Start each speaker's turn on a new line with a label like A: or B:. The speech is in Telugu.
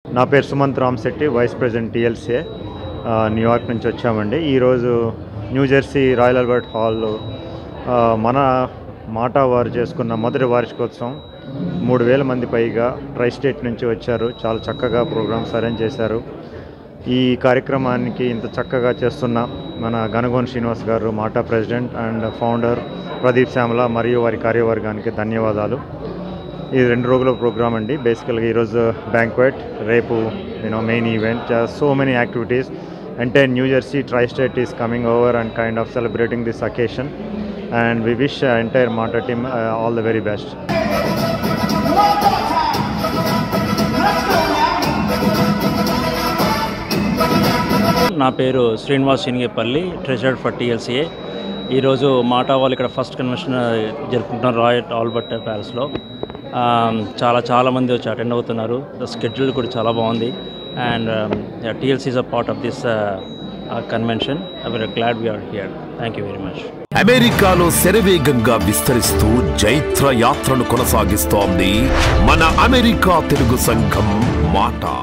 A: నా పేరు Sumanth Ramshetti, vice president TLCA. New York నుంచి వచ్చామండి. ఈరోజు న్యూజెర్సీ రాయల్ ఆల్బర్ట్ హాల్లో మన మాటా వారు చేసుకున్న మొదటి వార్షికోత్సవం. 3000 మంది పైగా ట్రై స్టేట్ నుంచి వచ్చారు. చాలా చక్కగా ప్రోగ్రామ్స్ అరేంజ్ చేశారు. ఈ కార్యక్రమానికి ఇంత చక్కగా చేస్తున్న మన గనగోన్ శ్రీనివాస్ గారు, మాటా president and founder Pradeep Shyamala మరియు వారి కార్యవర్గానికి ధన్యవాదాలు. ఇది 2 రోజుల ప్రోగ్రామ్ అండి. బేసికల్గా ఈరోజు బ్యాంక్వెట్, రేపు main event. So many activities. Entire New Jersey tri-state is coming over and kind of celebrating this occasion, and we wish entire Mata team all the very best.
B: నా పేరు శ్రీనివాస్ శినిగేపల్లి, ట్రెజరర్ ఫర్ టీఎల్సీఏ. ఈరోజు మాటా వాళ్ళు ఇక్కడ ఫస్ట్ కన్వెన్షన్ జరుపుకుంటున్నారు రాయల్ ఆల్బర్ట్ ప్యాలెస్లో. చాలా మంది వచ్చి అటెండ్ అవుతున్నారు. స్కెడ్యూల్ కూడా చాలా బాగుంది. And TLC is a part of this convention. I'm very glad we are here. Thank you very much.
C: అమెరికాలో శరవేగంగా విస్తరిస్తూ జైత్ర యాత్రను కొనసాగిస్తోంది మన అమెరికా తెలుగు సంఘం మాటా.